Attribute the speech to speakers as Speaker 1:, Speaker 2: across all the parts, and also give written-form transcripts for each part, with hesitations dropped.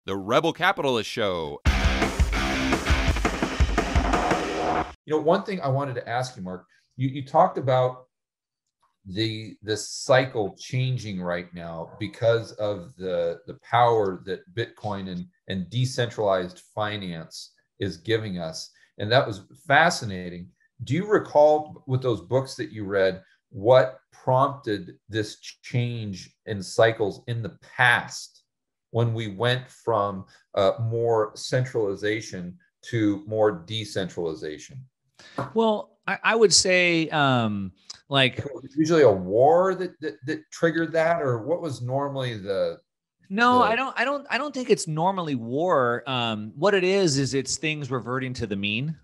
Speaker 1: The Rebel Capitalist Show.
Speaker 2: One thing I wanted to ask you, Mark, you talked about this cycle changing right now because of the power that Bitcoin and decentralized finance is giving us. And that was fascinating. Do you recall with those books that you read, what prompted this change in cycles in the past when we went from more centralization to more decentralization?
Speaker 3: Well, I would say like
Speaker 2: usually a war that triggered that, or what was normally the
Speaker 3: No, I don't think it's normally war. What it is it's things reverting to the mean,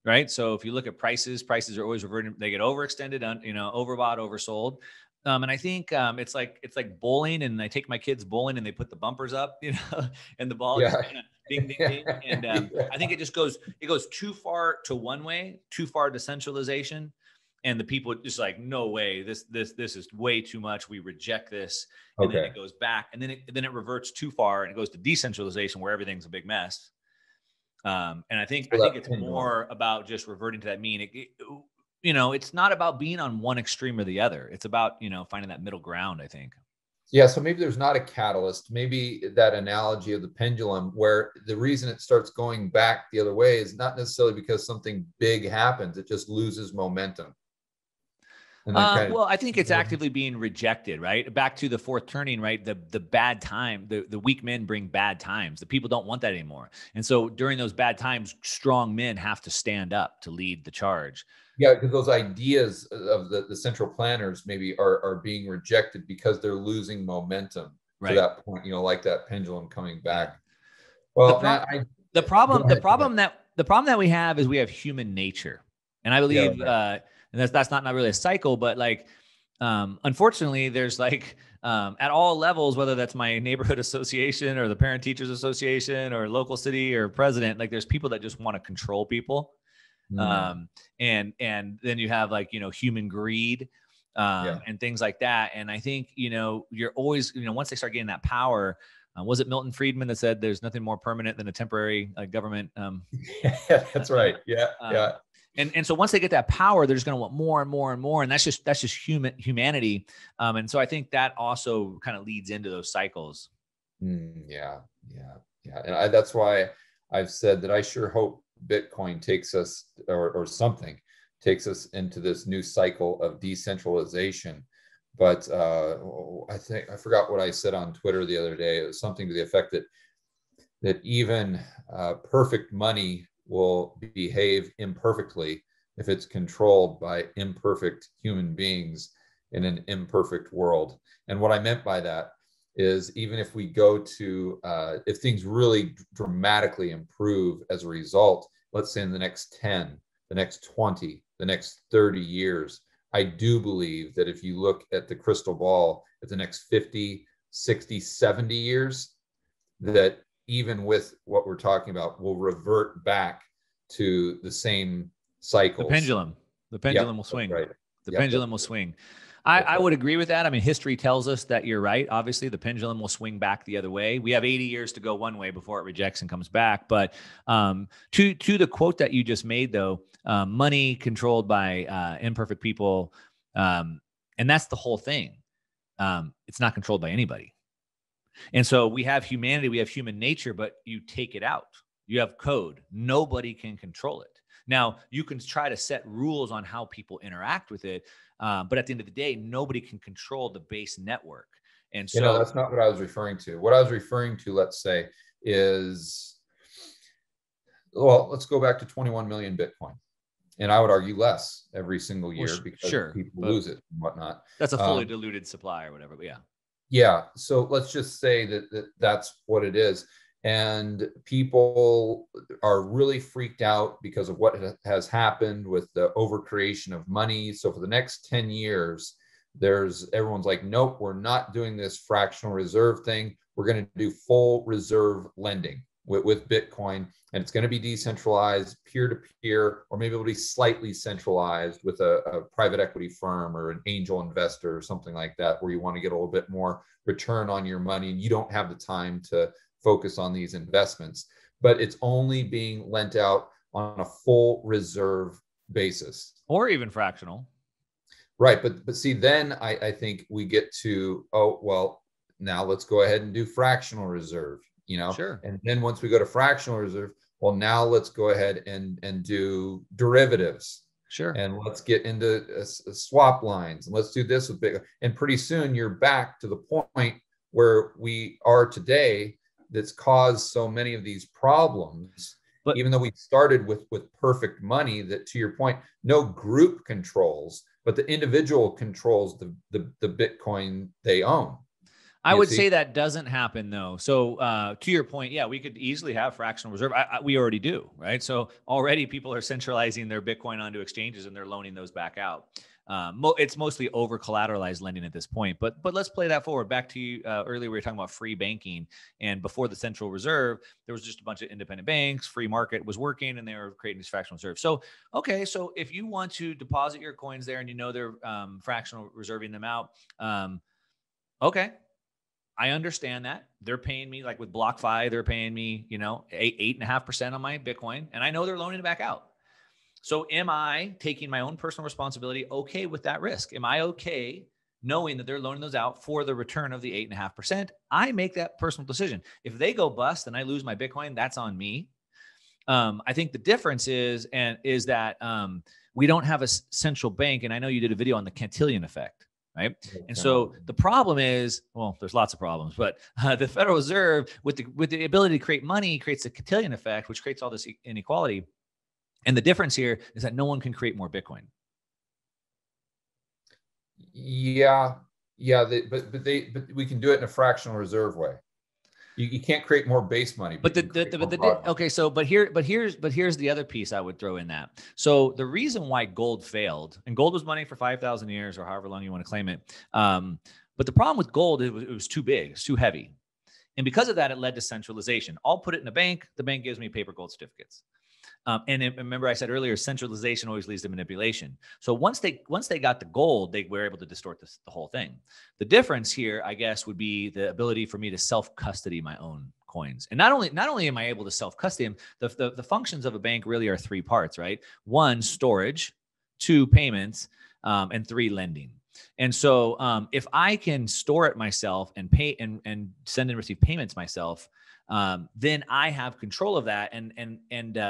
Speaker 3: right? So if you look at prices are always reverting. They get overextended, overbought, oversold. And I think it's like bowling, and I take my kids bowling, and they put the bumpers up, and the ball just kind of ding, ding, ding. And I think it goes too far to one way, too far to centralization. And the people just like, no way, this is way too much. We reject this. And then it goes back, and then it reverts too far, and it goes to decentralization where everything's a big mess. And I think it's more about just reverting to that mean. It's not about being on one extreme or the other. It's about, finding that middle ground, I think.
Speaker 2: Yeah. So maybe there's not a catalyst. Maybe that analogy of the pendulum, where the reason it starts going back the other way is not necessarily because something big happens. It just loses momentum.
Speaker 3: Well, I think it's actively being rejected, right? Back to the fourth turning, right? The bad time, the weak men bring bad times. The people don't want that anymore. And so during those bad times, strong men have to stand up to lead the charge.
Speaker 2: Yeah, because those ideas of the central planners maybe are being rejected because they're losing momentum to that point, like that pendulum coming back. Well,
Speaker 3: the problem that we have is we have human nature. And I believe, and that's not really a cycle, but unfortunately, there's at all levels, whether that's my neighborhood association or the parent teachers association or local city or president, there's people that just want to control people. And then you have human greed, and things like that. And I think, you're always, once they start getting that power, was it Milton Friedman that said there's nothing more permanent than a temporary government?
Speaker 2: Yeah, that's right. Yeah.
Speaker 3: And so once they get that power, they're just going to want more and more and more. And that's just humanity. And so I think that also kind of leads into those cycles.
Speaker 2: Yeah. And that's why I've said that I sure hope Bitcoin takes us or something takes us into this new cycle of decentralization. But I forgot what I said on Twitter the other day. It was something to the effect that even perfect money will behave imperfectly if it's controlled by imperfect human beings in an imperfect world. And what I meant by that is, even if we go to, if things really dramatically improve as a result, let's say in the next 10, the next 20, the next 30 years, I do believe that if you look at the crystal ball at the next 50, 60, 70 years, that even with what we're talking about, we'll revert back to the same cycles.
Speaker 3: The pendulum will swing. Right. The pendulum will swing. I would agree with that. I mean, history tells us that you're right. Obviously, the pendulum will swing back the other way. We have 80 years to go one way before it rejects and comes back. But to the quote that you just made, though, money controlled by imperfect people, and that's the whole thing. It's not controlled by anybody. And so we have humanity, we have human nature, but you take it out. You have code. Nobody can control it. Now, you can try to set rules on how people interact with it, but at the end of the day, nobody can control the base network. And so
Speaker 2: that's not what I was referring to. What I was referring to, let's say, is, well, let's go back to 21 million Bitcoin. And I would argue less every single year because people lose it and whatnot.
Speaker 3: That's a fully diluted supply or whatever, but yeah.
Speaker 2: Yeah. So let's just say that's what it is. And people are really freaked out because of what has happened with the overcreation of money. So for the next 10 years, everyone's like, nope, we're not doing this fractional reserve thing. We're going to do full reserve lending with Bitcoin, and it's going to be decentralized, peer-to-peer, or maybe it'll be slightly centralized with a private equity firm or an angel investor or something like that, where you want to get a little bit more return on your money and you don't have the time to focus on these investments, but it's only being lent out on a full reserve basis.
Speaker 3: Or even fractional.
Speaker 2: Right. But see, then I think we get to, oh, well, now let's go ahead and do fractional reserve,
Speaker 3: Sure.
Speaker 2: and then once we go to fractional reserve, well, now let's go ahead and do derivatives.
Speaker 3: Sure.
Speaker 2: And let's get into swap lines, and let's do this with Bitcoin. And pretty soon you're back to the point where we are today that's caused so many of these problems. But even though we started with perfect money, that, to your point, no group controls, but the individual controls the Bitcoin they own.
Speaker 3: I would say that doesn't happen though. So to your point, yeah, we could easily have fractional reserve. We already do, right? So already people are centralizing their Bitcoin onto exchanges and they're loaning those back out. It's mostly over collateralized lending at this point, but let's play that forward. Back to you earlier, we were talking about free banking, and before the central reserve, there was just a bunch of independent banks. Free market was working, and they were creating these fractional reserves. So, okay, so if you want to deposit your coins there, and they're fractional reserving them out, okay. I understand that they're paying me, like with BlockFi, they're paying me, 8.5% on my Bitcoin, and I know they're loaning it back out. So am I taking my own personal responsibility okay with that risk? Am I okay knowing that they're loaning those out for the return of the 8.5%? I make that personal decision. If they go bust and I lose my Bitcoin, that's on me. I think the difference is that we don't have a central bank, and I know you did a video on the Cantillon effect. Right. And so the problem is, well, there's lots of problems, but the Federal Reserve with the ability to create money creates the Cantillon effect, which creates all this inequality. And the difference here is that no one can create more Bitcoin.
Speaker 2: Yeah. But we can do it in a fractional reserve way. You can't create more base money.
Speaker 3: But here's the other piece I would throw in that. So the reason why gold failed, and gold was money for 5,000 years or however long you want to claim it. But the problem with gold, it was too big, it's too heavy. And because of that, it led to centralization. I'll put it in a bank. The bank gives me paper gold certificates. Remember I said earlier, centralization always leads to manipulation. So once they got the gold, they were able to distort the whole thing. The difference here, I guess, would be the ability for me to self-custody my own coins. And not only am I able to self-custody them, the functions of a bank really are three parts, right? One, storage; two, payments; and three, lending. And so if I can store it myself and pay and send and receive payments myself, then I have control of that. And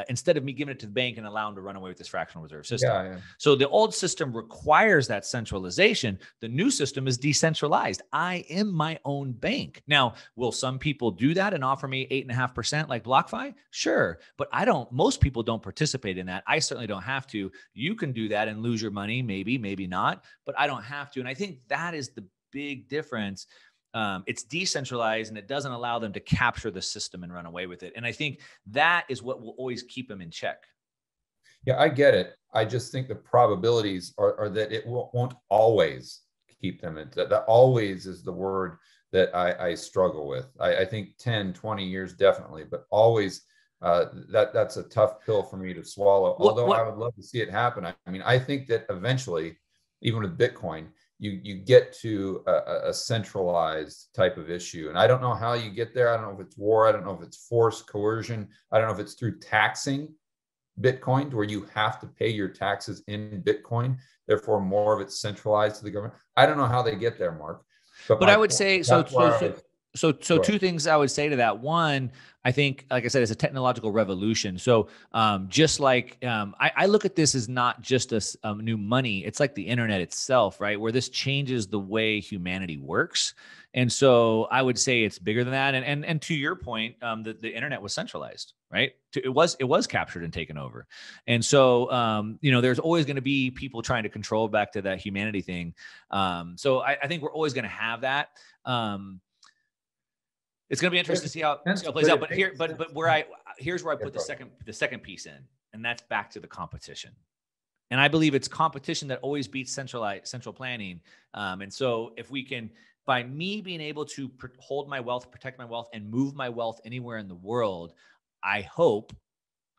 Speaker 3: instead of me giving it to the bank and allow them to run away with this fractional reserve system. Yeah. So the old system requires that centralization. The new system is decentralized. I am my own bank. Now, will some people do that and offer me 8.5% like BlockFi? Sure. But most people don't participate in that. I certainly don't have to. You can do that and lose your money. Maybe not, but I don't have to. And I think that is the big difference. It's decentralized and it doesn't allow them to capture the system and run away with it. And I think that is what will always keep them in check.
Speaker 2: Yeah, I get it. I just think the probabilities are that it won't always keep them in. That always is the word that I struggle with. I think 10, 20 years definitely, but always that's a tough pill for me to swallow. Although I would love to see it happen. I mean, I think that eventually, even with Bitcoin, you get to a centralized type of issue. And I don't know how you get there. I don't know if it's war. I don't know if it's forced coercion. I don't know if it's through taxing Bitcoin, where you have to pay your taxes in Bitcoin. Therefore, more of it's centralized to the government. I don't know how they get there, Mark.
Speaker 3: But I would say, so two things I would say to that. One, I think, like I said, it's a technological revolution. So just like I look at this as not just a new money. It's like the internet itself, right? Where this changes the way humanity works. And so I would say it's bigger than that. And to your point, the internet was centralized, right? It was captured and taken over. And so, there's always going to be people trying to control, back to that humanity thing. So I think we're always going to have that. It's going to be interesting to see how it plays out. But here's where I put the second piece in, and that's back to the competition. And I believe it's competition that always beats central planning. And so if we can, by me being able to hold my wealth, protect my wealth, and move my wealth anywhere in the world, I hope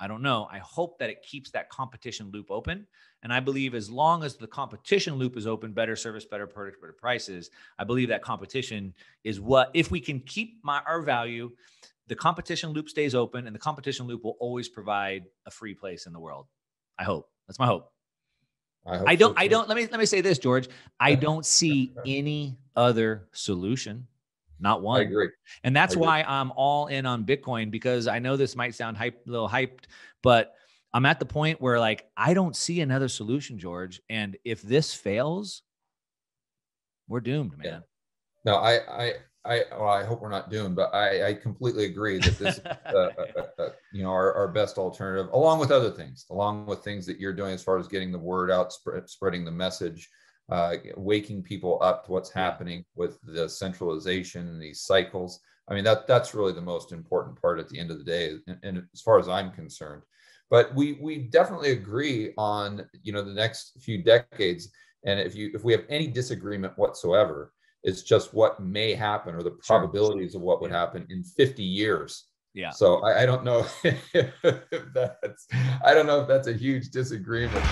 Speaker 3: that it keeps that competition loop open. And I believe as long as the competition loop is open, better service, better product, better prices, I believe that competition is what, if we can keep our value, the competition loop stays open, and the competition loop will always provide a free place in the world. I hope. That's my hope. I don't, let me say this, George. I don't see any other solution. Not one.
Speaker 2: I agree.
Speaker 3: And that's why I'm all in on Bitcoin, because I know this might sound a little hyped, but I'm at the point where like, I don't see another solution, George. And if this fails, we're doomed, man.
Speaker 2: Yeah. No, well, I hope we're not doomed, but I completely agree that this is, you know, our best alternative, along with other things, along with things that you're doing as far as getting the word out, spreading the message, waking people up to what's happening with the centralization and these cycles. I mean, that's really the most important part at the end of the day, and as far as I'm concerned. But we definitely agree on, you know, the next few decades. And if we have any disagreement whatsoever, it's just what may happen, or the probabilities of what would happen in 50 years.
Speaker 3: Yeah.
Speaker 2: So I don't know if that's a huge disagreement.